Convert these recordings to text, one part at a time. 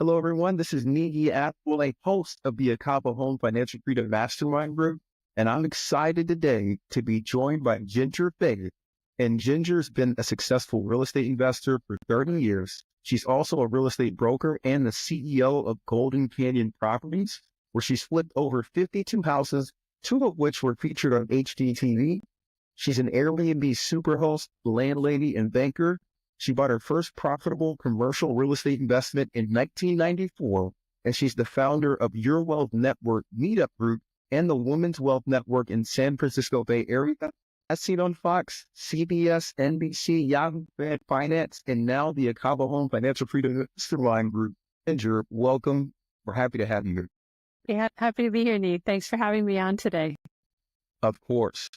Hello, everyone. This is Negi Apple, a host of the Akaba Home Financial Freedom Mastermind Group, and I'm excited today to be joined by Ginger Faith. And Ginger's been a successful real estate investor for 30 years. She's also a real estate broker and the CEO of Golden Canyon Properties, where she's flipped over 52 houses, 2 of which were featured on HGTV. She's an Airbnb superhost, landlady, and banker. She bought her first profitable commercial real estate investment in 1994, and she's the founder of Your Wealth Network Meetup Group and the Women's Wealth Network in San Francisco Bay Area. As seen on Fox, CBS, NBC, Yahoo Finance, and now the Akaba Home Financial Freedom Mastermind Group. Ginger, welcome. We're happy to have you here. Yeah, happy to be here, Nate. Thanks for having me on today. Of course.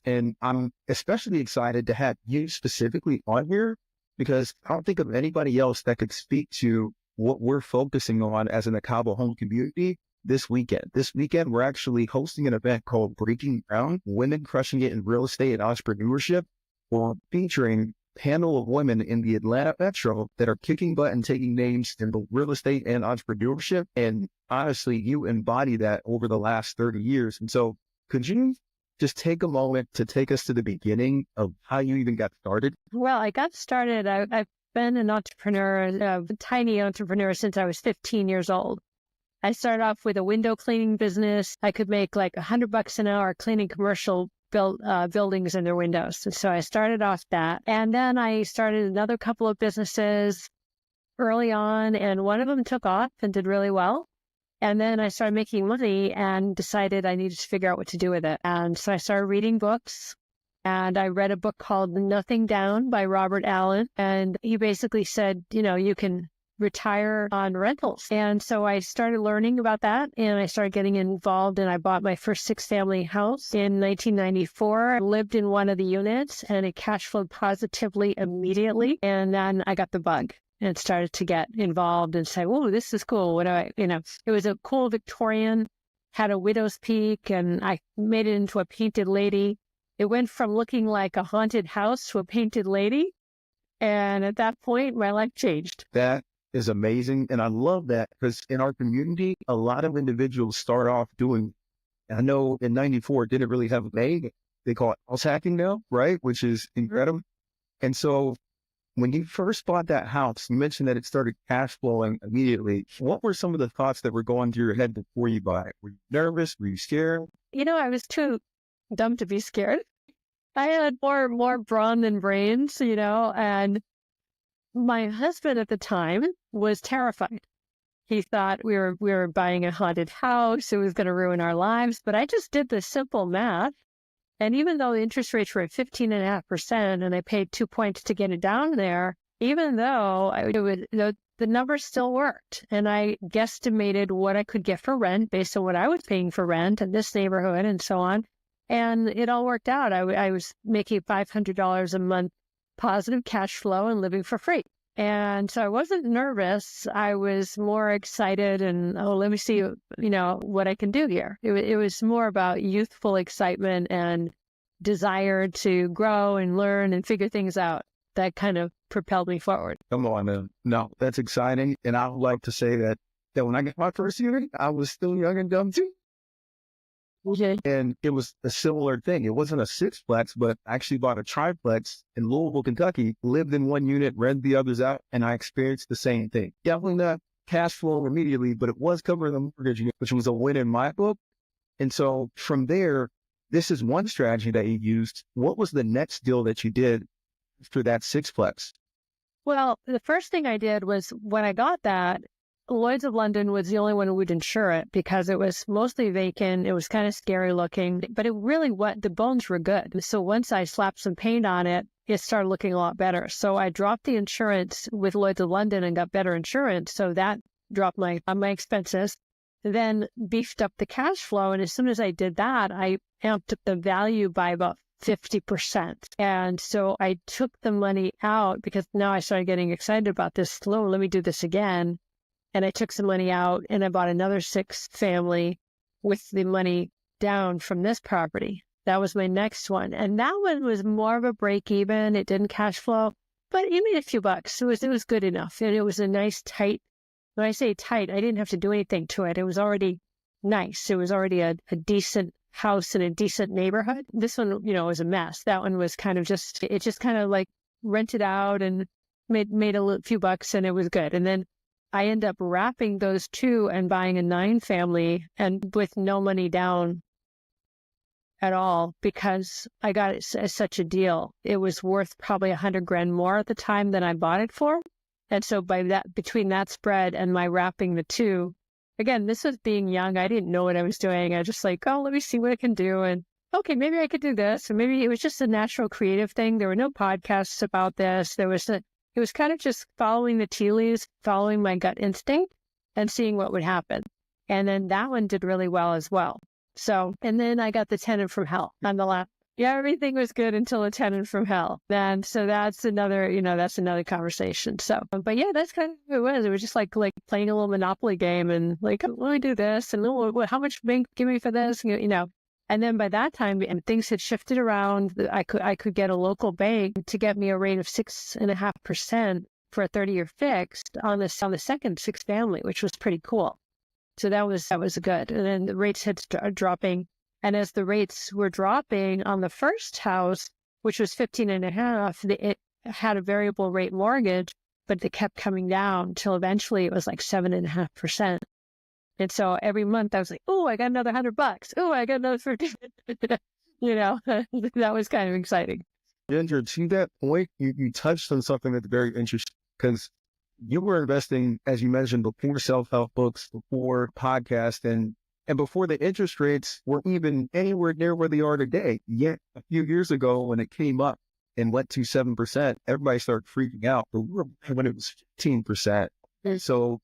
And I'm especially excited to have you specifically on here because I don't think of anybody else that could speak to what we're focusing on as an Akaba Home community this weekend. This weekend, we're actually hosting an event called Breaking Ground, Women Crushing It in Real Estate and Entrepreneurship. We're featuring a panel of women in the Atlanta metro that are kicking butt and taking names in both real estate and entrepreneurship. And honestly, you embody that over the last 30 years. And so could you just take a moment to take us to the beginning of how you even got started? Well, I got started. I've been an entrepreneur, a tiny entrepreneur since I was 15 years old. I started off with a window cleaning business. I could make like $100 an hour cleaning commercial buildings and their windows. And so I started off that. And then I started another couple of businesses early on, and one of them took off and did really well. And then I started making money and decided I needed to figure out what to do with it. And so I started reading books, and I read a book called Nothing Down by Robert Allen. And he basically said, you can retire on rentals. And so I started learning about that, and I started getting involved, and I bought my first 6-family house in 1994. I lived in one of the units, and it cash flowed positively immediately. And then I got the bug and started to get involved and say, "Whoa, this is cool." It was a cool Victorian, had a widow's peak, and I made it into a painted lady. It went from looking like a haunted house to a painted lady. And at that point, my life changed. That is amazing. And I love that because in our community, a lot of individuals start off doing, I know in 94, it didn't really have a name. They call it house hacking now, right? Which is incredible. And so when you first bought that house, you mentioned that it started cash flowing immediately. What were some of the thoughts that were going through your head before you bought it? Were you nervous? Were you scared? I was too dumb to be scared. I had more brawn than brains, and my husband at the time was terrified. He thought we were buying a haunted house. It was going to ruin our lives. But I just did the simple math. And even though the interest rates were at 15.5% and I paid 2 points to get it down there, even though the numbers still worked. And I guesstimated what I could get for rent based on what I was paying for rent in this neighborhood and so on. And it all worked out. I was making $500 a month positive cash flow and living for free. And so I wasn't nervous. I was more excited and, let me see, what I can do here. It was more about youthful excitement and desire to grow and learn and figure things out that kind of propelled me forward. Come on, man. No, that's exciting. And I would like to say that when I got my first unit, I was still young and dumb too. Okay. And it was a similar thing. It wasn't a 6-plex, but I actually bought a triplex in Louisville, Kentucky, lived in one unit, rent the others out, and I experienced the same thing. Definitely not cash flow immediately, but it was covering the mortgage, which was a win in my book. And so from there, this is one strategy that you used. What was the next deal that you did after that 6-plex? Well, the first thing I did was when I got that, Lloyd's of London was the only one who would insure it because it was mostly vacant. It was kind of scary looking, but the bones were good. So once I slapped some paint on it, it started looking a lot better. So I dropped the insurance with Lloyd's of London and got better insurance. So that dropped my expenses, then beefed up the cash flow. And as soon as I did that, I amped up the value by about 50%. And so I took the money out because now I started getting excited about this. Let me do this again. And I took some money out and I bought another 6-family with the money down from this property. That was my next one. And that one was more of a break even. It didn't cash flow, but it made a few bucks. It was good enough. And it was a nice, tight when I say tight, I didn't have to do anything to it. It was already nice. It was already a decent house in a decent neighborhood. This one, was a mess. That one was kind of it just kind of like rented out and made a few bucks, and it was good. And then I end up wrapping those two and buying a 9-family, and with no money down at all, because I got it as such a deal. It was worth probably $100,000 more at the time than I bought it for. And so between that spread and my wrapping the two, again, this was being young. I didn't know what I was doing. I was just like, oh, let me see what I can do. And okay, maybe I could do this. And maybe it was just a natural creative thing. There were no podcasts about this. It was kind of just following the tea leaves, following my gut instinct and seeing what would happen. And then that one did really well as well. So, and then I got the tenant from hell on the last. Yeah, everything was good until a tenant from hell. And so that's another conversation. So, but yeah, that's kind of what it was. It was just like playing a little Monopoly game and like, let me do this. And how much bank give me for this? And then by that time, and things had shifted around. I could get a local bank to get me a rate of 6.5% for a 30-year fixed on the second 6-family, which was pretty cool. So that was good. And then the rates had started dropping. And as the rates were dropping on the first house, which was 15.5, it had a variable rate mortgage, but they kept coming down till eventually it was like 7.5%. And so every month I was like, oh, I got another $100. Oh, I got another 50. That was kind of exciting. Ginger, to that point, you touched on something that's very interesting, because you were investing, as you mentioned, before self-help books, before podcasts, and before the interest rates were even anywhere near where they are today. Yet a few years ago, when it came up and went to 7%, everybody started freaking out. But we were when it was 15%. And so,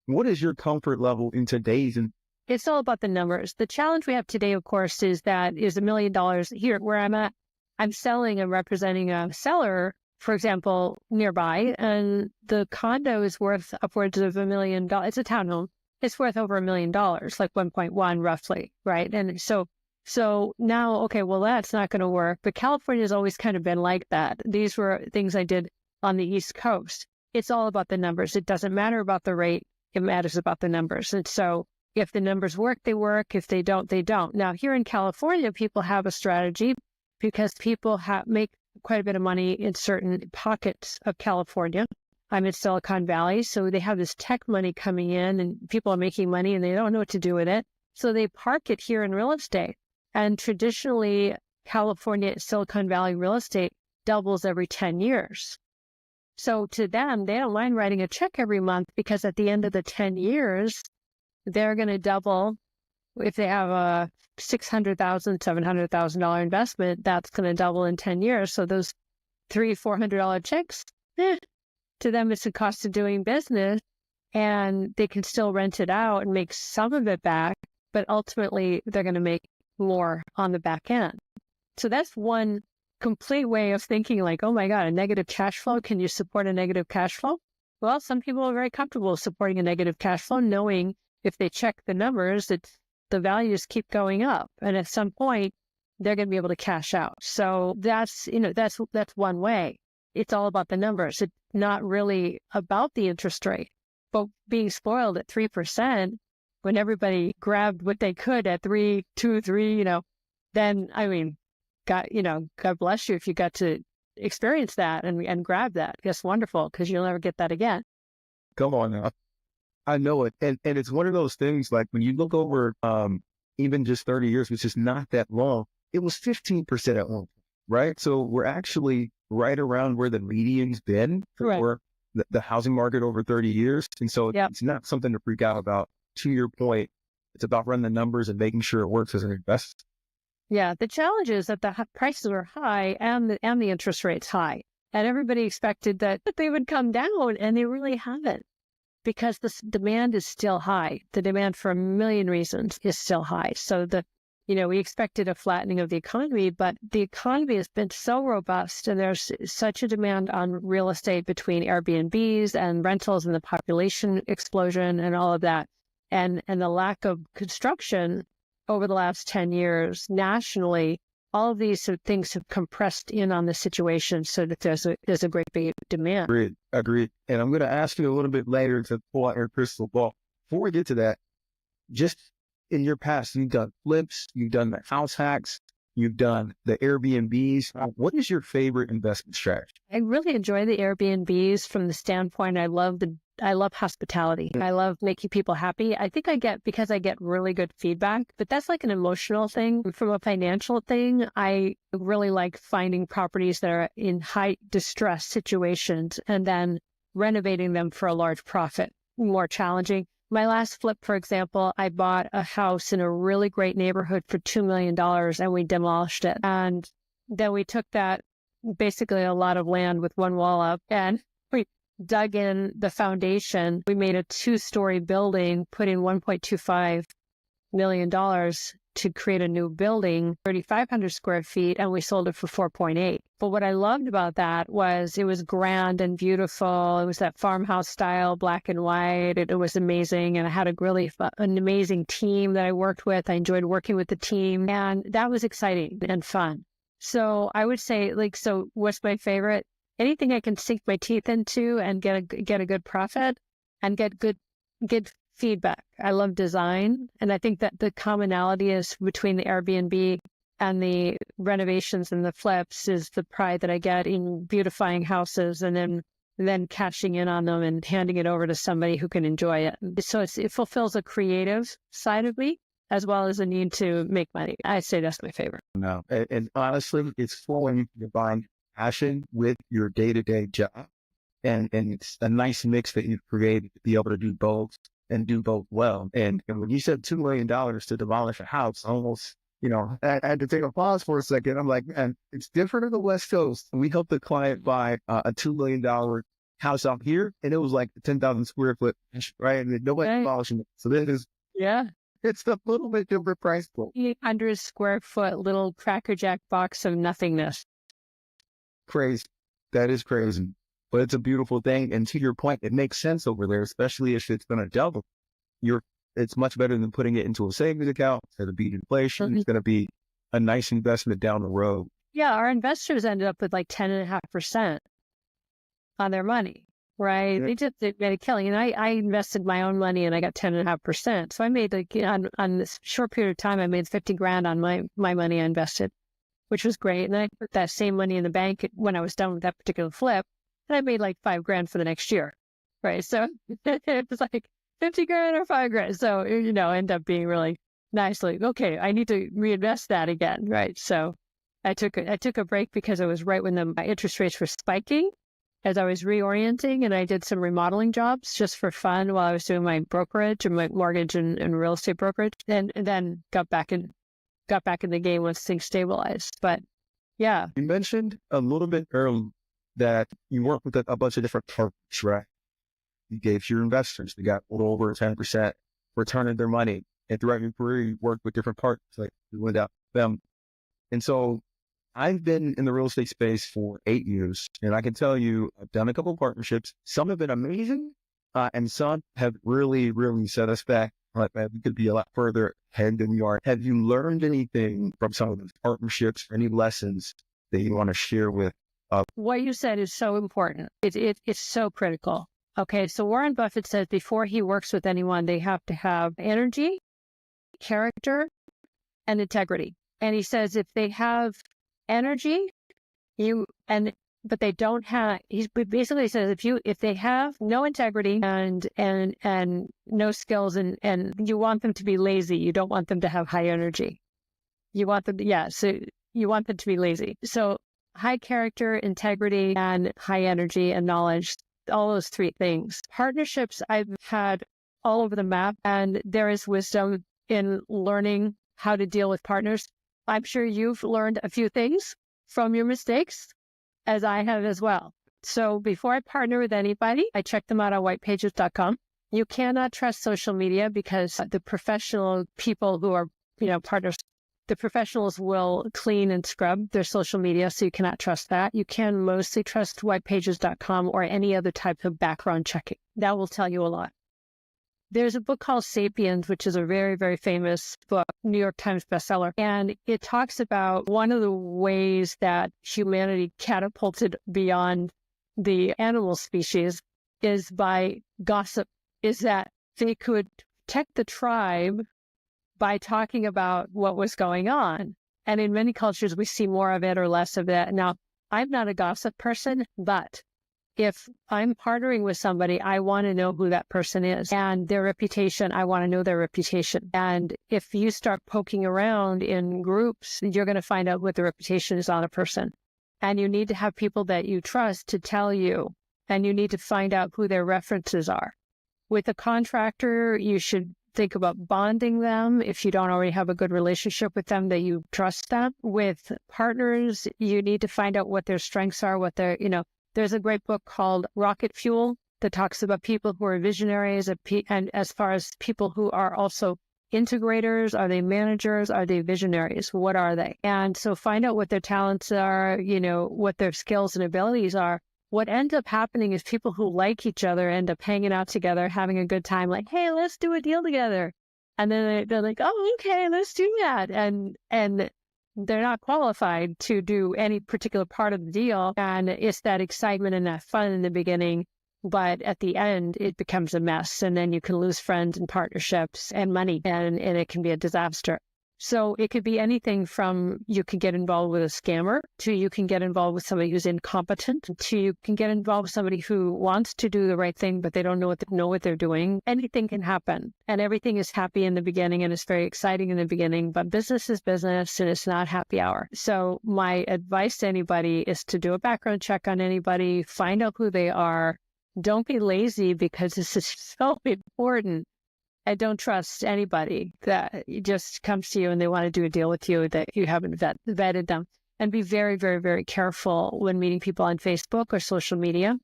what is your comfort level in today's? And it's all about the numbers. The challenge we have today, of course, is $1 million here where I'm at. I'm selling and representing a seller, for example, nearby, and the condo is worth upwards of $1 million. It's a townhome. It's worth over $1 million, like 1.1 roughly, right? And so now, okay, well, that's not going to work. But California has always kind of been like that. These were things I did on the East Coast. It's all about the numbers. It doesn't matter about the rate. It matters about the numbers. And so if the numbers work, they work. If they don't, they don't. Now, here in California, people have a strategy because people make quite a bit of money in certain pockets of California. I'm in Silicon Valley, so they have this tech money coming in and people are making money and they don't know what to do with it. So they park it here in real estate. And traditionally, California, Silicon Valley real estate doubles every 10 years. So to them, they don't mind writing a check every month because at the end of the 10 years, they're going to double. If they have a $600,000, $700,000 investment, that's going to double in 10 years. So those $300-$400 checks, to them, it's the cost of doing business, and they can still rent it out and make some of it back, but ultimately they're going to make more on the back end. So that's one complete way of thinking, like, oh my God, a negative cash flow. Can you support a negative cash flow? Well, some people are very comfortable supporting a negative cash flow, knowing if they check the numbers, the values keep going up. And at some point, they're going to be able to cash out. So that's one way. It's all about the numbers. It's not really about the interest rate. But being spoiled at 3%, when everybody grabbed what they could at 3, 2, 3, then, I mean, God bless you if you got to experience that and grab that. That's wonderful, because you'll never get that again. Come on now. I know it. And it's one of those things, like when you look over even just 30 years, which is not that long, it was 15% at one point, right? So we're actually right around where the median's been for the housing market over 30 years. And so it's not something to freak out about. To your point, it's about running the numbers and making sure it works as an investor. Yeah, the challenge is that the prices are high and the interest rate's high. And everybody expected that they would come down, and they really haven't, because the demand is still high. The demand for a million reasons is still high. So we expected a flattening of the economy, but the economy has been so robust, and there's such a demand on real estate between Airbnbs and rentals and the population explosion and all of that. And the lack of construction over the last 10 years nationally all of these things have compressed in on the situation so that there's a great big demand. Agreed. And I'm going to ask you a little bit later to pull out your crystal ball. Before we get to that, just in your past, you've done flips, you've done the house hacks, you've done the Airbnbs. What is your favorite investment strategy? I really enjoy the Airbnbs from the standpoint I love hospitality. I love making people happy. I think because I get really good feedback, but that's like an emotional thing. From a financial thing, I really like finding properties that are in high distress situations and then renovating them for a large profit. More challenging. My last flip, for example, I bought a house in a really great neighborhood for $2 million and we demolished it. And then we took that, basically a lot of land with one wall up, and we dug in the foundation. We made a 2-story building, put in $1.25 million to create a new building, 3,500 square feet, and we sold it for 4.8. But what I loved about that was it was grand and beautiful. It was that farmhouse style, black and white. It was amazing. And I had an amazing team that I worked with. I enjoyed working with the team, and that was exciting and fun. So I would say, so what's my favorite? Anything I can sink my teeth into and get a good profit and get good feedback. I love design. And I think that the commonality is between the Airbnb and the renovations and the flips is the pride that I get in beautifying houses and then cashing in on them and handing it over to somebody who can enjoy it. So it fulfills a creative side of me as well as a need to make money. I'd say that's my favorite. No, and honestly, it's flowing combine passion with your day-to-day job. And it's a nice mix that you've created to be able to do both and do both well. And when you said $2 million to demolish a house, almost, I had to take a pause for a second. I'm like, man, it's different on the West Coast. We helped the client buy a $2 million house out here, and it was like 10,000 square foot, right? And nobody demolishing it. So this is, it's a little bit different price point. 800 square foot little Cracker Jack box of nothingness. Crazy. That is crazy. But it's a beautiful thing. And to your point, it makes sense over there, especially if it's going to double. It's much better than putting it into a savings account. It's going to beat inflation. Mm-hmm. It's going to be a nice investment down the road. Yeah, our investors ended up with like 10.5% on their money, right? Yeah. They made a killing. And I invested my own money and I got 10.5%. So I made on this short period of time, I made $50,000 on my money I invested, which was great. And I put that same money in the bank when I was done with that particular flip. And I made like $5,000 for the next year, right? So it was like $50,000 or $5,000. So, end up being really nice. Like, okay, I need to reinvest that again, right? So I took a break because it was right when the interest rates were spiking as I was reorienting, and I did some remodeling jobs just for fun while I was doing my brokerage and my mortgage and real estate brokerage, and then got back in the game once things stabilized. But yeah. You mentioned a little bit earlier that you work with a bunch of different partners, right? You gave your investors, they got a little over 10% return on their money. And throughout your career, you worked with different partners, like you went out with them. And so I've been in the real estate space for 8 years, and I can tell you, I've done a couple of partnerships. Some have been amazing, and some have really, really set us back. Like, man, we could be a lot further ahead than we are. Have you learned anything from some of those partnerships, or any lessons that you want to share with? What you said is so important. It's so critical. Okay, so Warren Buffett says before he works with anyone, they have to have energy, character, and integrity. And he says if they have energy, but they don't have. He basically says if they have no integrity and no skills and you want them to be lazy, you don't want them to have high energy. You want them, so you want them to be lazy. So high character, integrity, and high energy and knowledge, all those 3 things. Partnerships I've had all over the map, and there is wisdom in learning how to deal with partners. I'm sure you've learned a few things from your mistakes, as I have as well. So before I partner with anybody, I check them out on whitepages.com. You cannot trust social media because the professional people who are, partners, the professionals will clean and scrub their social media, so you cannot trust that. You can mostly trust whitepages.com or any other type of background checking. That will tell you a lot. There's a book called Sapiens, which is a very, very famous book, New York Times bestseller. And it talks about one of the ways that humanity catapulted beyond the animal species is by gossip, is that they could protect the tribe by talking about what was going on. And in many cultures, we see more of it or less of it. Now, I'm not a gossip person, but if I'm partnering with somebody, I want to know who that person is and their reputation. I want to know their reputation. And if you start poking around in groups, you're going to find out what the reputation is on a person. And you need to have people that you trust to tell you, and you need to find out who their references are. With a contractor, you should think about bonding them if you don't already have a good relationship with them, that you trust them. With partners, you need to find out what their strengths are, what their, there's a great book called Rocket Fuel that talks about people who are visionaries and as far as people who are also integrators. Are they managers? Are they visionaries? What are they? And so find out what their talents are, what their skills and abilities are. What ends up happening is people who like each other end up hanging out together, having a good time, like, hey, let's do a deal together. And then they're like, oh, okay, let's do that. And they're not qualified to do any particular part of the deal. And it's that excitement and that fun in the beginning. But at the end, it becomes a mess. And then you can lose friends and partnerships and money, and it can be a disaster. So it could be anything from you can get involved with a scammer to you can get involved with somebody who's incompetent to you can get involved with somebody who wants to do the right thing, but they don't know what they're doing. Anything can happen, and everything is happy in the beginning and it's very exciting in the beginning, but business is business and it's not happy hour. So my advice to anybody is to do a background check on anybody, find out who they are. Don't be lazy, because this is so important. I don't trust anybody that just comes to you and they want to do a deal with you that you haven't vetted them. And be very, very, very careful when meeting people on Facebook or social media.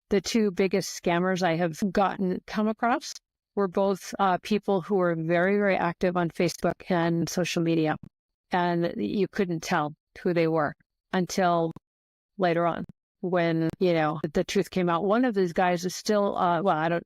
The two biggest scammers I have come across were both people who were very, very active on Facebook and social media. And you couldn't tell who they were until later on when, the truth came out. One of these guys is still,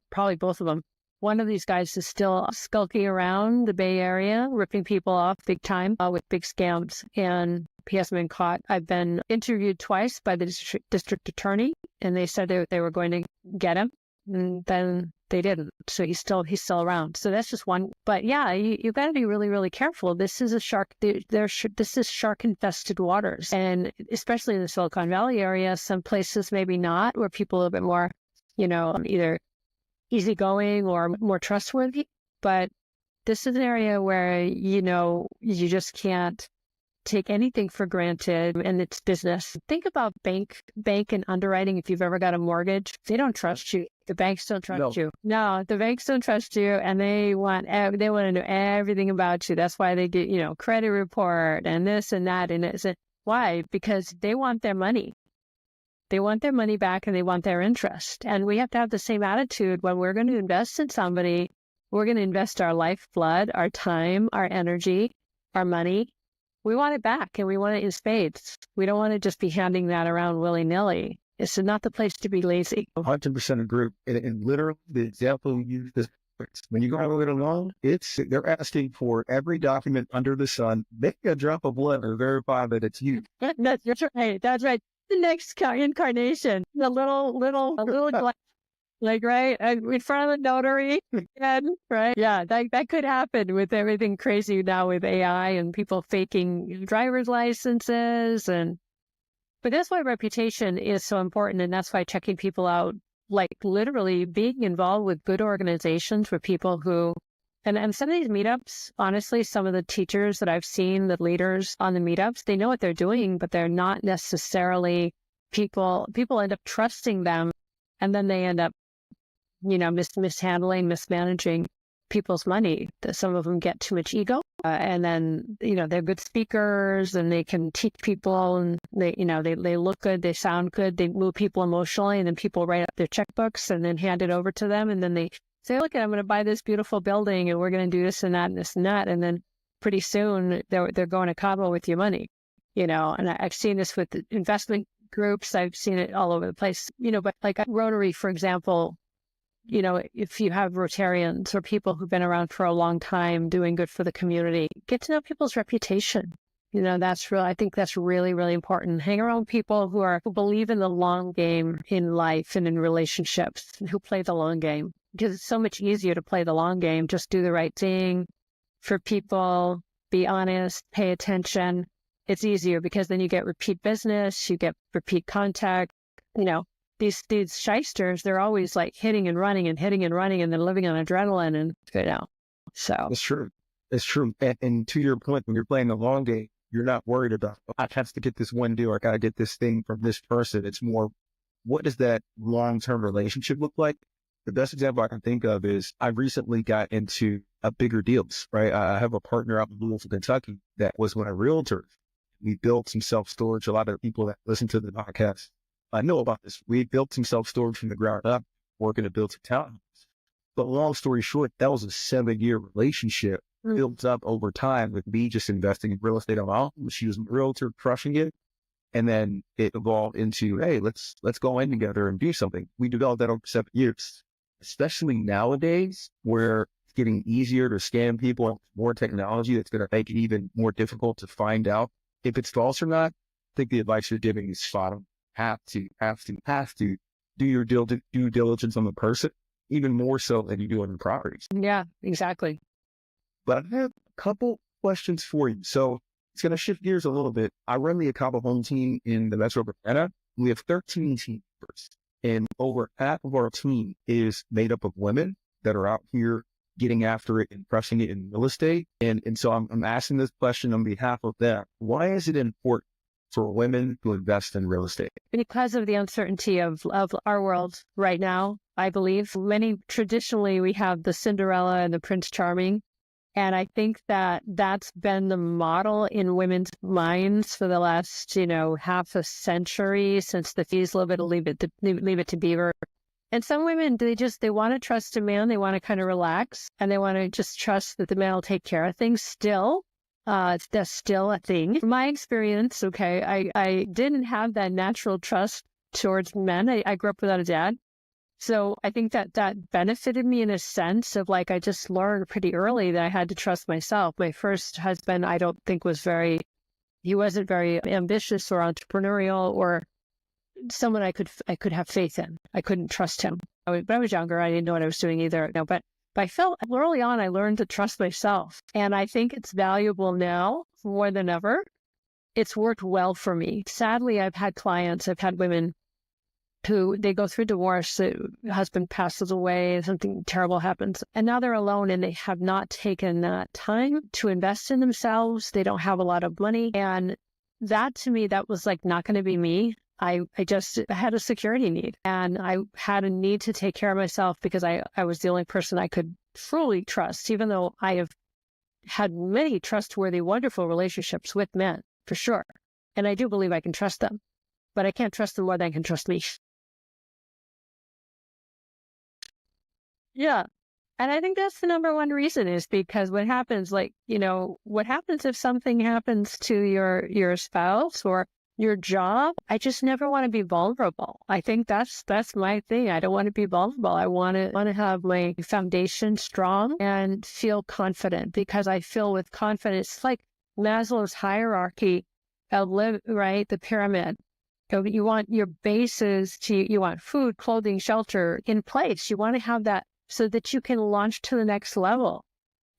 probably both of them. One of these guys is still skulking around the Bay Area, ripping people off big time with big scams, and he hasn't been caught. I've been interviewed twice by the district attorney, and they said they were going to get him, and then they didn't. So he's still around. So that's just one. But yeah, you got to be really, really careful. This is a shark. This is shark-infested waters, and especially in the Silicon Valley area. Some places maybe not, where people are a little bit more, either easygoing or more trustworthy. But this is an area where, you just can't take anything for granted, and it's business. Think about bank and underwriting. If you've ever got a mortgage, they don't trust you. The banks don't trust you. No, the banks don't trust you, and they want to know everything about you. That's why they get, credit report and this and that. And it's why? Because they want their money. They want their money back, and they want their interest. And we have to have the same attitude when we're going to invest in somebody. We're going to invest our lifeblood, our time, our energy, our money. We want it back, and we want it in spades. We don't want to just be handing that around willy-nilly. It's not the place to be lazy. 100% agree. And literally, the example you used is when you go out with a loan, they're asking for every document under the sun. Make a drop of blood or verify that it's you. That's right. That's right. The next incarnation, the little glass, like right in front of the notary, again, right? Yeah, that could happen with everything crazy now with AI and people faking driver's licenses, but that's why reputation is so important, and that's why checking people out, like literally being involved with good organizations with people who. And some of these meetups, honestly, some of the teachers that I've seen, the leaders on the meetups, they know what they're doing, but they're not necessarily people end up trusting them, and then they end up, mishandling, mismanaging people's money. Some of them get too much ego, and then, they're good speakers and they can teach people, and they look good, they sound good, they move people emotionally, and then people write up their checkbooks and then hand it over to them, and then they say, look, I'm going to buy this beautiful building and we're going to do this and that and this and that. And then pretty soon they're going to Cabo with your money, and I've seen this with investment groups. I've seen it all over the place, but like Rotary, for example, if you have Rotarians or people who've been around for a long time doing good for the community, get to know people's reputation. I think that's really, really important. Hang around people who believe in the long game in life and in relationships, who play the long game, because it's so much easier to play the long game. Just do the right thing for people, be honest, pay attention. It's easier because then you get repeat business, you get repeat contact. These shysters, they're always like hitting and running and hitting and running, and they're living on adrenaline, and so. It's true. It's true. And to your point, when you're playing the long game, you're not worried about, I have to get this one deal, I got to get this thing from this person. It's more, what does that long-term relationship look like? The best example I can think of is I recently got into bigger deals, right? I have a partner out in Louisville, Kentucky that was my realtor. We built some self-storage. A lot of people that listen to the podcast, I know about this. We built some self-storage from the ground up, working to build some townhomes. But long story short, that was a 7-year relationship built up over time with me just investing in real estate on my own. She was a realtor, crushing it. And then it evolved into, hey, let's go in together and do something. We developed that over 7 years, especially nowadays where it's getting easier to scam people, more technology that's going to make it even more difficult to find out if it's false or not. I think the advice you're giving is spot on. Have to do your due diligence on the person, even more so than you do on the properties. Yeah, exactly. But I have a couple questions for you. So it's going to shift gears a little bit. I run the Acaba Home team in the Metro Atlanta. We have 13 team members, and over half of our team is made up of women that are out here getting after it and crushing it in real estate. And so I'm asking this question on behalf of them. Why is it important for women to invest in real estate? Because of the uncertainty of our world right now, I believe. Traditionally, we have the Cinderella and the Prince Charming. And I think that that's been the model in women's minds for the last, half a century, since the fees little bit of Leave It to Beaver. And some women, they want to trust a man. They want to kind of relax, and they want to just trust that the man will take care of things still. That's still a thing. From my experience, I didn't have that natural trust towards men. I grew up without a dad. So I think that benefited me in a sense of I just learned pretty early that I had to trust myself. My first husband, I don't think he wasn't very ambitious or entrepreneurial or someone I could have faith in. I couldn't trust him. But I was younger. I didn't know what I was doing either. No, but I felt early on, I learned to trust myself. And I think it's valuable now more than ever. It's worked well for me. Sadly, I've had women who they go through divorce, the husband passes away, something terrible happens, and now they're alone and they have not taken that time to invest in themselves. They don't have a lot of money. And that, to me, that was not going to be me. I had a security need, and I had a need to take care of myself because I was the only person I could fully trust, even though I have had many trustworthy, wonderful relationships with men, for sure. And I do believe I can trust them, but I can't trust them more than I can trust me. Yeah. And I think that's the number one reason, is because what happens, what happens if something happens to your spouse or your job? I just never want to be vulnerable. I think that's my thing. I don't want to be vulnerable. I want to have my foundation strong and feel confident, because I feel with confidence, like Maslow's hierarchy of right? The pyramid. You want your bases you want food, clothing, shelter in place. You want to have that so that you can launch to the next level,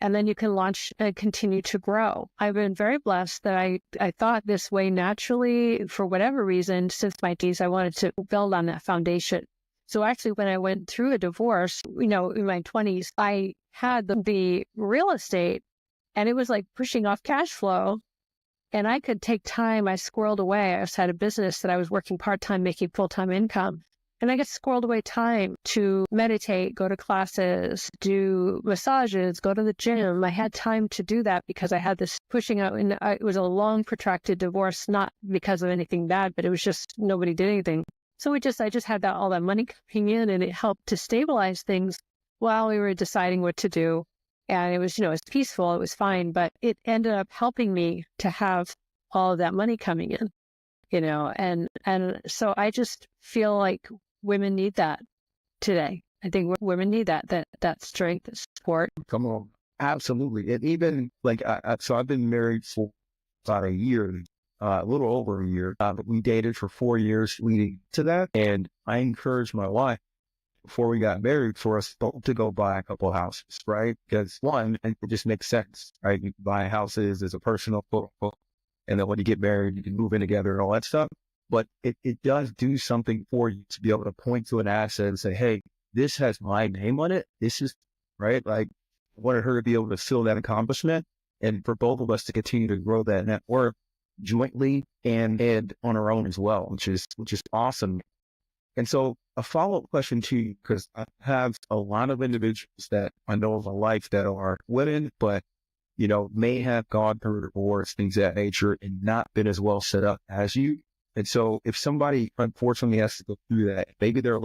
and then you can launch and continue to grow. I've been very blessed that I thought this way naturally. For whatever reason, since my teens, I wanted to build on that foundation. So actually, when I went through a divorce, in my 20s, I had the real estate, and it was like pushing off cash flow. And I could take time. I squirreled away. I just had a business that I was working part-time, making full-time income. And I got squirreled away time to meditate, go to classes, do massages, go to the gym. I had time to do that because I had this pushing out. And it was a long, protracted divorce, not because of anything bad, but it was just nobody did anything. So I just had all that money coming in, and it helped to stabilize things while we were deciding what to do. And it was, it was peaceful, it was fine, but it ended up helping me to have all of that money coming in, and so I just feel like women need that today. I think women need that strength, support. Come on. Absolutely. And even like, so I've been married for about a year, a little over a year, but we dated for 4 years leading to that. And I encouraged my wife before we got married for us both to go buy a couple of houses, right? Because one, it just makes sense, right? You can buy houses as a personal quote, and then when you get married, you can move in together and all that stuff. But it does do something for you to be able to point to an asset and say, hey, this has my name on it. This is right. Like, I wanted her to be able to feel that accomplishment and for both of us to continue to grow that network jointly and on our own as well, which is awesome. And so a follow-up question to you, because I have a lot of individuals that I know in my life that are women, but, may have gone through a divorce, things of that nature, and not been as well set up as you. And so if somebody unfortunately has to go through that, maybe they're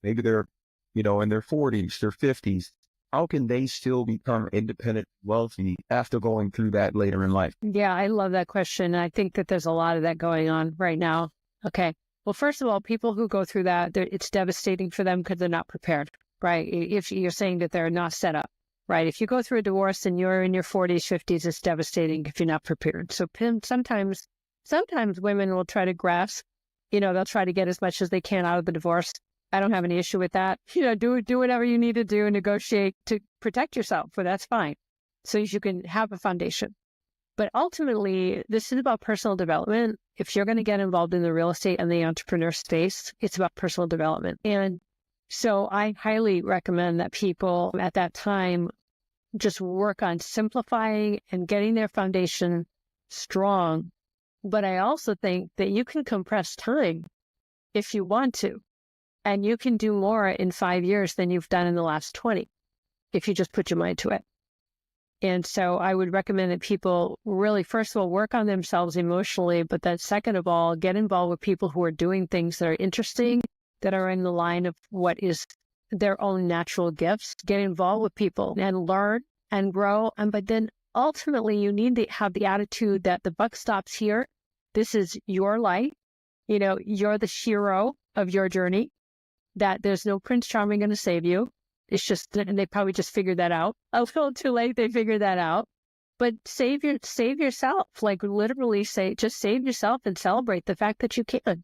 maybe they're, in their 40s, their 50s, how can they still become independent, wealthy after going through that later in life? Yeah, I love that question. I think that there's a lot of that going on right now. Okay. Well, first of all, people who go through that, it's devastating for them because they're not prepared, right? If you're saying that they're not set up, right? If you go through a divorce and you're in your 40s, 50s, it's devastating if you're not prepared. So sometimes women will try to grasp, they'll try to get as much as they can out of the divorce. I don't have any issue with that. Do whatever you need to do, negotiate to protect yourself, but that's fine. So you can have a foundation. But ultimately, this is about personal development. If you're going to get involved in the real estate and the entrepreneur space, it's about personal development. And so I highly recommend that people at that time just work on simplifying and getting their foundation strong. But I also think that you can compress time if you want to, and you can do more in 5 years than you've done in the last 20, if you just put your mind to it. And so I would recommend that people really, first of all, work on themselves emotionally, but then second of all, get involved with people who are doing things that are interesting, that are in the line of what is their own natural gifts. Get involved with people and learn and grow. But then ultimately, you need to have the attitude that the buck stops here. This is your life. You're the hero of your journey, that there's no Prince Charming going to save you. It's just, and they probably just figured that out. A little too late, they figured that out. But save yourself, like literally just save yourself and celebrate the fact that you can.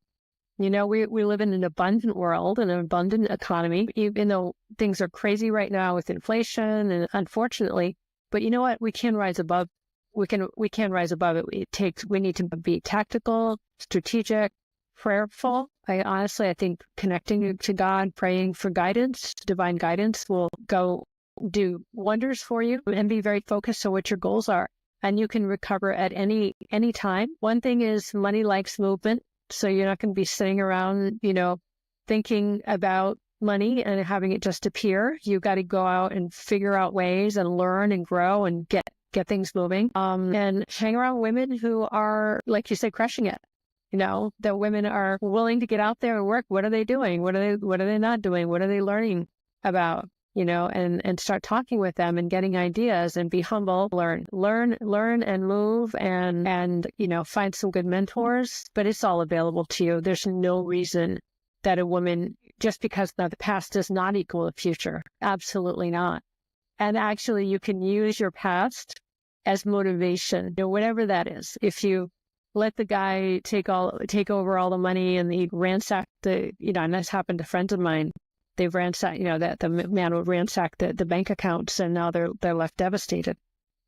We live in an abundant world, an abundant economy, even though things are crazy right now with inflation and unfortunately, but you know what? We can rise above. We can rise above it. We need to be tactical, strategic, prayerful. I think connecting to God, praying for guidance, divine guidance will go do wonders for you, and be very focused on what your goals are. And you can recover at any time. One thing is money likes movement. So you're not going to be sitting around, thinking about money and having it just appear. You got to go out and figure out ways and learn and grow and get things moving. And hang around women who are, like you say, crushing it. That women are willing to get out there and work. What are they doing? What are they not doing? What are they learning about? And start talking with them and getting ideas and be humble, learn and move and find some good mentors, but it's all available to you. There's no reason that a woman, just because the past does not equal the future. Absolutely not. And actually you can use your past as motivation, whatever that is. If you let the guy take over all the money and he ransacked and that's happened to friends of mine. They've ransacked, that the man would ransack the bank accounts and now they're left devastated.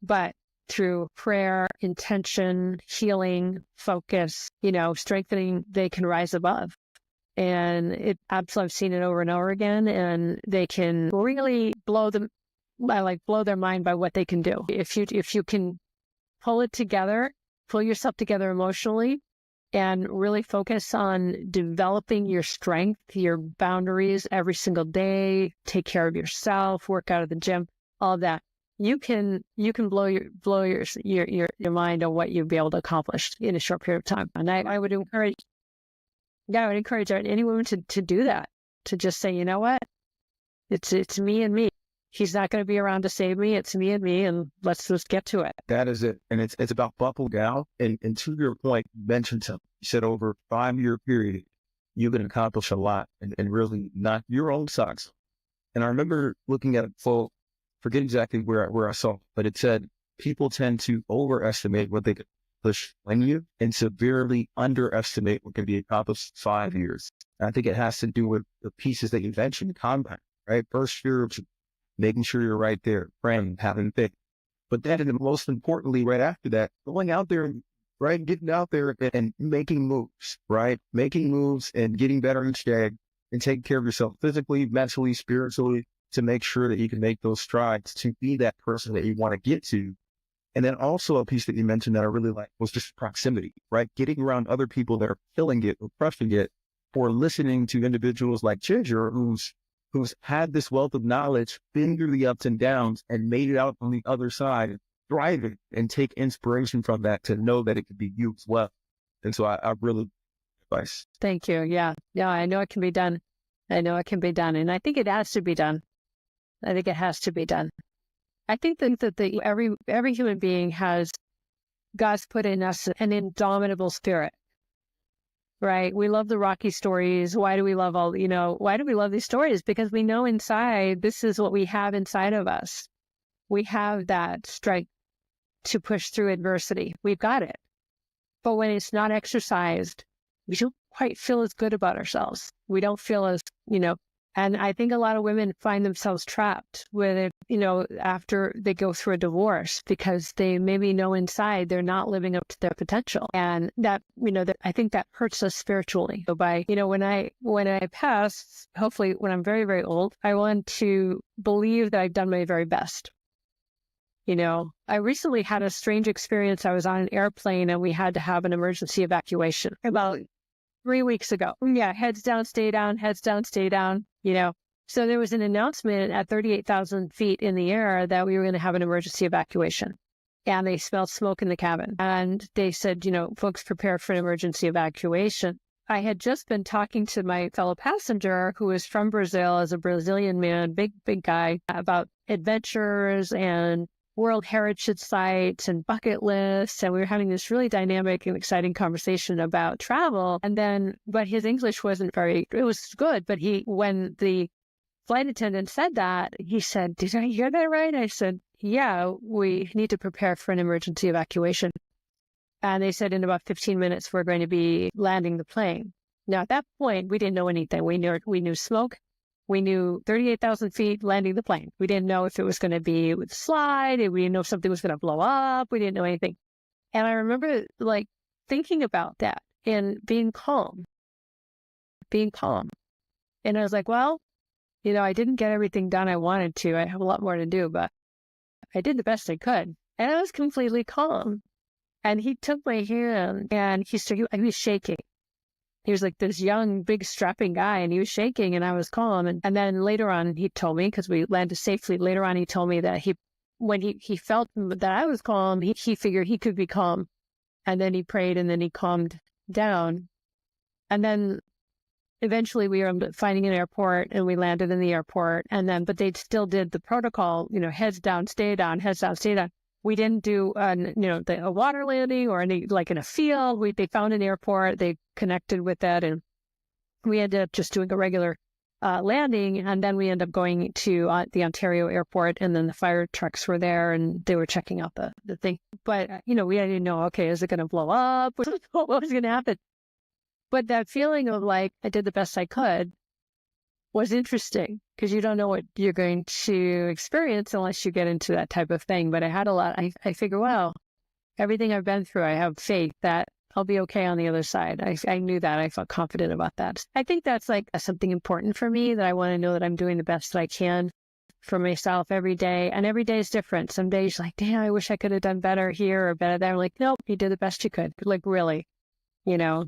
But through prayer, intention, healing, focus, strengthening, they can rise above. And I've seen it over and over again, and they can really blow their mind by what they can do. If you can pull yourself together emotionally, and really focus on developing your strength, your boundaries every single day, take care of yourself, work out at the gym, all of that. You can blow your mind on what you'll be able to accomplish in a short period of time. And I would encourage any woman to do that, to just say, you know what? It's me and me. He's not going to be around to save me. It's me and me, and let's just get to it. That is it. And it's about buckle down. And to your point, you mentioned something. You said over a 5-year period, you can accomplish a lot and really knock your own socks. And I remember looking at it, full, forget exactly where I saw it, but it said people tend to overestimate what they can push in you and severely underestimate what can be accomplished in 5 years. And I think it has to do with the pieces that you mentioned, compound, right? First year, making sure you're right there, praying, having faith. But then, and most importantly, right after that, going out there, right, getting out there and making moves, right? Making moves and getting better each day and taking care of yourself physically, mentally, spiritually, to make sure that you can make those strides to be that person that you want to get to. And then also a piece that you mentioned that I really like was just proximity, right? Getting around other people that are killing it or crushing it, or listening to individuals like Ginger, who's had this wealth of knowledge, been through the ups and downs and made it out on the other side, thriving, and take inspiration from that to know that it could be you as well. And so I really advice. Thank you. Yeah. Yeah. I know it can be done. I know it can be done. And I think it has to be done. I think it has to be done. I think that every human being has, God's put in us an indomitable spirit, right? We love the Rocky stories. Why do we love why do we love these stories? Because we know inside, this is what we have inside of us. We have that strength to push through adversity. We've got it. But when it's not exercised, we don't quite feel as good about ourselves. We don't feel as, and I think a lot of women find themselves trapped with it, after they go through a divorce, because they maybe know inside they're not living up to their potential. And that, I think that hurts us spiritually. So by, when I pass, hopefully when I'm very, very old, I want to believe that I've done my very best. I recently had a strange experience. I was on an airplane and we had to have an emergency evacuation about 3 weeks ago. Yeah, heads down, stay down, heads down, stay down, So there was an announcement at 38,000 feet in the air that we were going to have an emergency evacuation. And they smelled smoke in the cabin. And they said, folks, prepare for an emergency evacuation. I had just been talking to my fellow passenger who is from Brazil, as a Brazilian man, big guy, about adventures and World Heritage sites and bucket lists. And we were having this really dynamic and exciting conversation about travel. But his English wasn't it was good. But when the flight attendant said that, he said, "Did I hear that right?" I said, "Yeah, we need to prepare for an emergency evacuation." And they said in about 15 minutes, we're going to be landing the plane. Now, at that point, we didn't know anything. We knew smoke. We knew 38,000 feet landing the plane. We didn't know if it was going to be with slide. We didn't know if something was going to blow up. We didn't know anything. And I remember thinking about that and being calm. And I was like, well, I didn't get everything done I wanted to. I have a lot more to do, but I did the best I could. And I was completely calm. And he took my hand and he was shaking. He was like this young, big, strapping guy, and he was shaking, and I was calm. And then later on, he told me, because we landed safely, later on, he told me that when he felt that I was calm, he figured he could be calm. And then he prayed, and then he calmed down. And then eventually we were finding an airport, and we landed in the airport. But they still did the protocol, heads down, stay down, heads down, stay down. We didn't do, a water landing or any, in a field. They found an airport, they connected with that, and we ended up just doing a regular landing. And then we ended up going to the Ontario airport, and then the fire trucks were there, and they were checking out the thing. But, we didn't know, okay, is it going to blow up? What was going to happen? But that feeling of I did the best I could was interesting, because you don't know what you're going to experience unless you get into that type of thing. But I had a lot. I figure, well, everything I've been through, I have faith that I'll be okay on the other side. I knew that. I felt confident about that. I think that's something important for me, that I want to know that I'm doing the best that I can for myself every day. And every day is different. Some days damn, I wish I could have done better here or better there. I'm nope, you did the best you could. Really.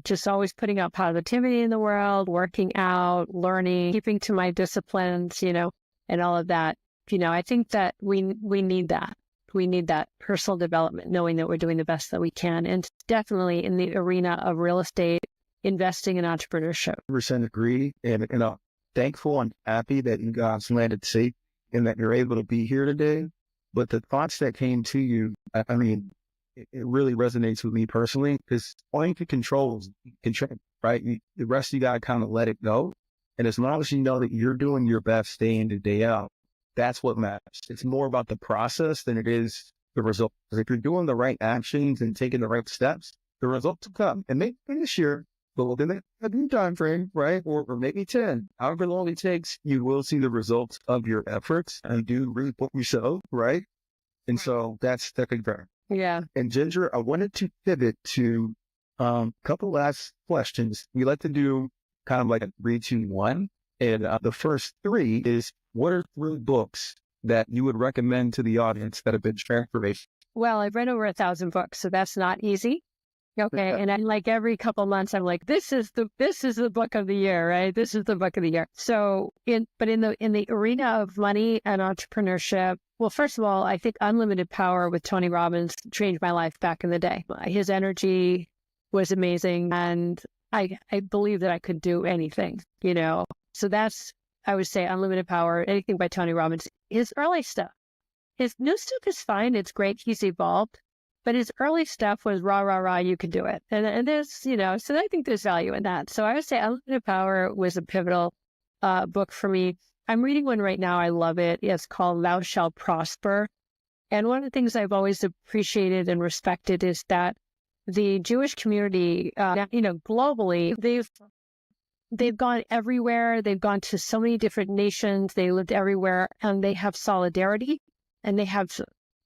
Just always putting out positivity in the world, working out, learning, keeping to my disciplines, and all of that. I think that we need that. We need that personal development, knowing that we're doing the best that we can. And definitely in the arena of real estate, investing in entrepreneurship. 100% agree. And I'm thankful and happy that you guys landed safe and that you're able to be here today. But the thoughts that came to you, it really resonates with me personally, because all you can control is control, right? The rest you got to kind of let it go. And as long as you know that you're doing your best day in and day out, that's what matters. It's more about the process than it is the result. Because if you're doing the right actions and taking the right steps, the results will come. And maybe this year, but within a new time frame, right? Or maybe 10, however long it takes, you will see the results of your efforts and do reap what you sow, right? And so that's the concern. Yeah. And Ginger, I wanted to pivot to a couple last questions. We like to do kind of like a 3, 2, 1. And the first 3 is, what are 3 books that you would recommend to the audience that have been transformational? Well, I've read over 1,000 books, so that's not easy. Okay. And I'm like, every couple months, I'm like, this is the book of the year, right? This is the book of the year. So in the arena of money and entrepreneurship, well, first of all, I think Unlimited Power with Tony Robbins changed my life back in the day. His energy was amazing. And I believe that I could do anything, So that's, I would say, Unlimited Power, anything by Tony Robbins. His early stuff, his new stuff is fine. It's great. He's evolved. But his early stuff was rah, rah, rah, you can do it. And there's, so I think there's value in that. So I would say Unlimited Power was a pivotal book for me. I'm reading one right now. I love it. It's called Thou Shalt Prosper. And one of the things I've always appreciated and respected is that the Jewish community, globally, they've gone everywhere. They've gone to so many different nations. They lived everywhere, and they have solidarity, and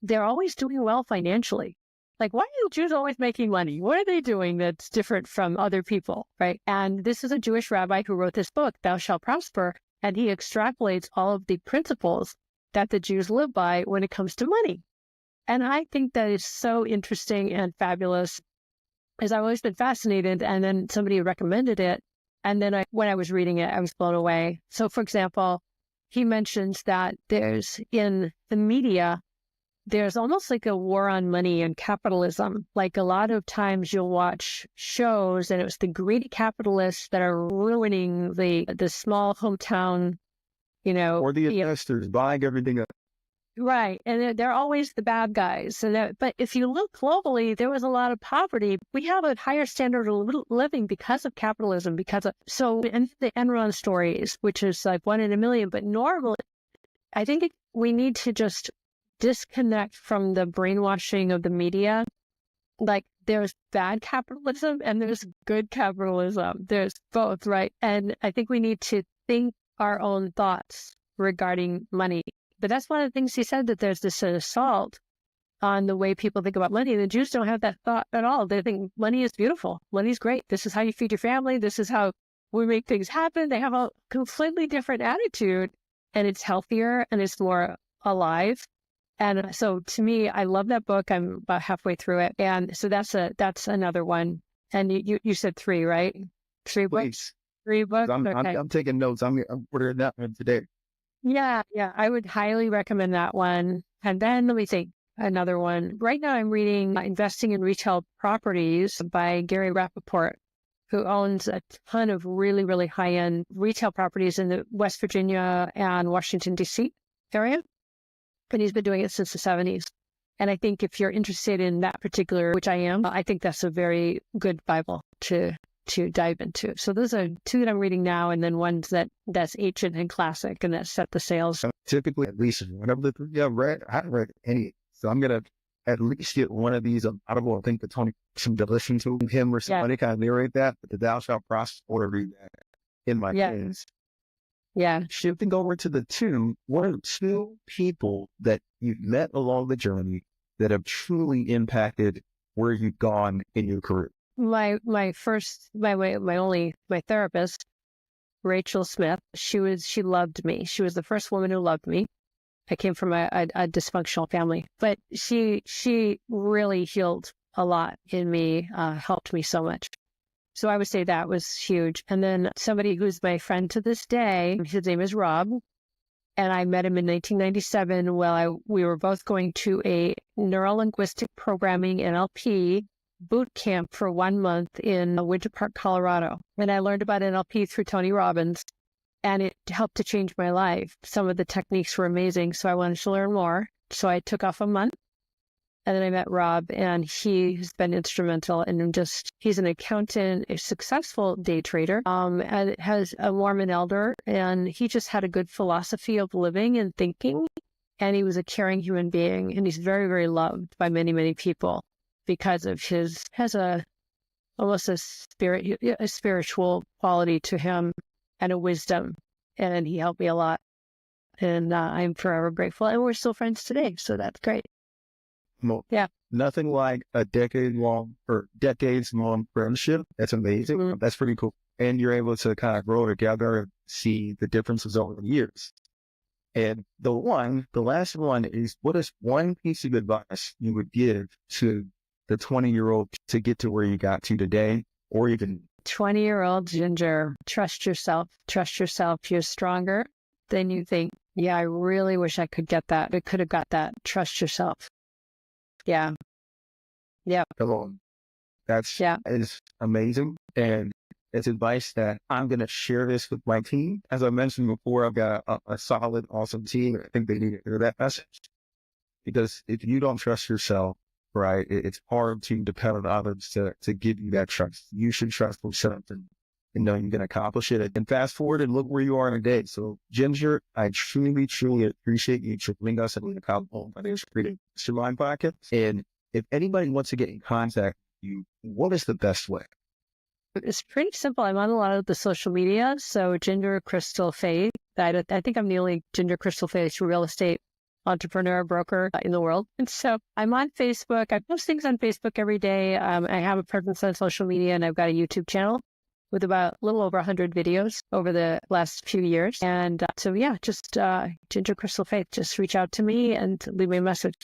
they're always doing well financially. Like, why are Jews always making money? What are they doing that's different from other people, right? And this is a Jewish rabbi who wrote this book, Thou Shalt Prosper, and he extrapolates all of the principles that the Jews live by when it comes to money. And I think that is so interesting and fabulous, because I've always been fascinated, and then somebody recommended it. And then when I was reading it, I was blown away. So, for example, he mentions that there's, in the media, there's almost like a war on money and capitalism. Like, a lot of times you'll watch shows and it's the greedy capitalists that are ruining the small hometown, Or the investors buying everything up. Right. And they're always the bad guys. But if you look globally, there was a lot of poverty. We have a higher standard of living because of capitalism, and the Enron stories, which is like 1 in a million. But normally, I think we need to just disconnect from the brainwashing of the media. Like, there's bad capitalism and there's good capitalism. There's both, right? And I think we need to think our own thoughts regarding money. But that's one of the things he said, that there's this assault on the way people think about money. The Jews don't have that thought at all. They think money is beautiful. Money's great. This is how you feed your family. This is how we make things happen. They have a completely different attitude, and it's healthier and it's more alive. And so to me, I love that book. I'm about halfway through it. And so that's another one. And you said 3, right? 3 books? Please. 3 books? Okay. I'm taking notes. I'm ordering that one today. Yeah. I would highly recommend that one. And then let me think, another one. Right now I'm reading Investing in Retail Properties by Gary Rappaport, who owns a ton of really, really high-end retail properties in the West Virginia and Washington, D.C. area. And he's been doing it since the 70s. And I think if you're interested in that particular, which I am, I think that's a very good Bible to dive into. So those are 2 that I'm reading now, and then ones that's ancient and classic and that set the sails. Typically, at least one of the 3 I've read, I haven't read any. So I'm going to at least get one of these Audible. I think the Tony, some to listen to him or somebody kind of narrate that, but the Thou Shalt Prosper, or read that in my hands. Yeah. Shifting over to the 2, what are 2 people that you've met along the journey that have truly impacted where you've gone in your career? My therapist, Rachel Smith, she loved me. She was the first woman who loved me. I came from a dysfunctional family, but she really healed a lot in me, helped me so much. So I would say that was huge. And then somebody who's my friend to this day, his name is Rob, and I met him in 1997 while we were both going to a neurolinguistic programming NLP boot camp for 1 month in Winter Park, Colorado. And I learned about NLP through Tony Robbins, and it helped to change my life. Some of the techniques were amazing, so I wanted to learn more. So I took off a month, And then I met Rob, and he has been instrumental in he's an accountant, a successful day trader, and has a Mormon elder, and he just had a good philosophy of living and thinking. And he was a caring human being, and he's very, very loved by many, many people because of almost a spiritual quality to him and a wisdom. And he helped me a lot. And I'm forever grateful. And we're still friends today. So that's great. Well, yeah. Nothing like a decades-long friendship. That's amazing. Mm-hmm. That's pretty cool. And you're able to kind of grow together and see the differences over the years. And the last one is, what is one piece of advice you would give to the 20-year-old to get to where you got to today, or even 20-year-old Ginger? Trust yourself. Trust yourself. You're stronger than you think. Yeah, I really wish I could get that. I could have got that. Trust yourself. Yeah. Yeah. Come on. That is amazing. And it's advice that I'm going to share this with my team. As I mentioned before, I've got a solid, awesome team. I think they need to hear that message, because if you don't trust yourself, right, it's hard to depend on others to give you that trust. You should trust yourself and know you can accomplish it. And fast forward and look where you are today. So, Ginger, I truly, truly appreciate you joining us in the Powerhouse Financial Freedom Mastermind Podcast. And if anybody wants to get in contact with you, what is the best way? It's pretty simple. I'm on a lot of the social media. So Ginger Crystal Faith. I think I'm the only Ginger Crystal Faith real estate entrepreneur broker in the world. And so I'm on Facebook. I post things on Facebook every day. I have a presence on social media, and I've got a YouTube channel with about a little over 100 videos over the last few years. And just Ginger Crystal Faith. Just reach out to me and leave me a message.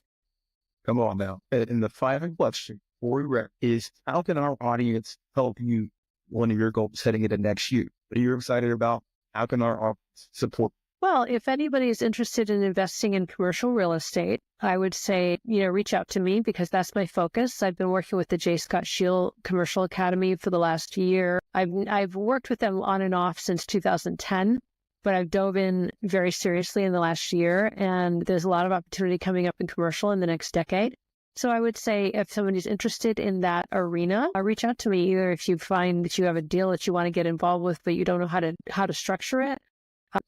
Come on now. And the final question for you is, how can our audience help you one of your goals heading into next year? What are you excited about? How can our audience support? Well, if anybody is interested in investing in commercial real estate, I would say, reach out to me, because that's my focus. I've been working with the J. Scott Shield Commercial Academy for the last year. I've worked with them on and off since 2010, but I've dove in very seriously in the last year, and there's a lot of opportunity coming up in commercial in the next decade. So I would say, if somebody's interested in that arena, reach out to me. Either if you find that you have a deal that you want to get involved with, but you don't know how to structure it,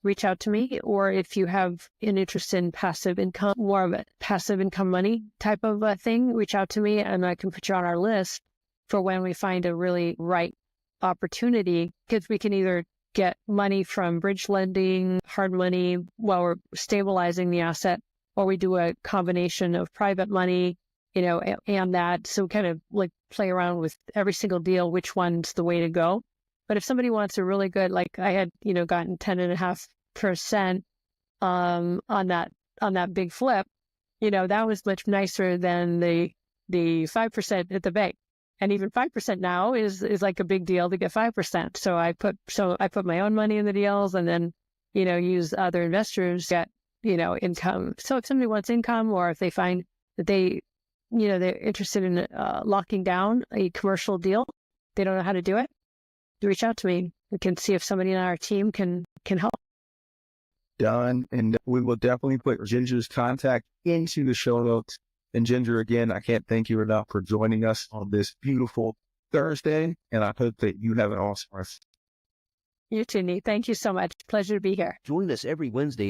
reach out to me. Or if you have an interest in passive income, more of a passive income money type of thing, reach out to me, and I can put you on our list for when we find a really right opportunity, because we can either get money from bridge lending, hard money while we're stabilizing the asset, or we do a combination of private money, and that. So kind of like play around with every single deal, which one's the way to go. But if somebody wants a really good, like I had, gotten 10.5% on that big flip, that was much nicer than the 5% at the bank. And even 5% now is like a big deal to get 5%. So I put my own money in the deals, and then, use other investors to get, income. So if somebody wants income, or if they find that they're interested in locking down a commercial deal, they don't know how to do it, reach out to me. We can see if somebody in our team can help. Done. And we will definitely put Ginger's contact into the show notes. And Ginger, again, I can't thank you enough for joining us on this beautiful Thursday. And I hope that you have an awesome rest. You too, Nate. Thank you so much. Pleasure to be here. Join us every Wednesday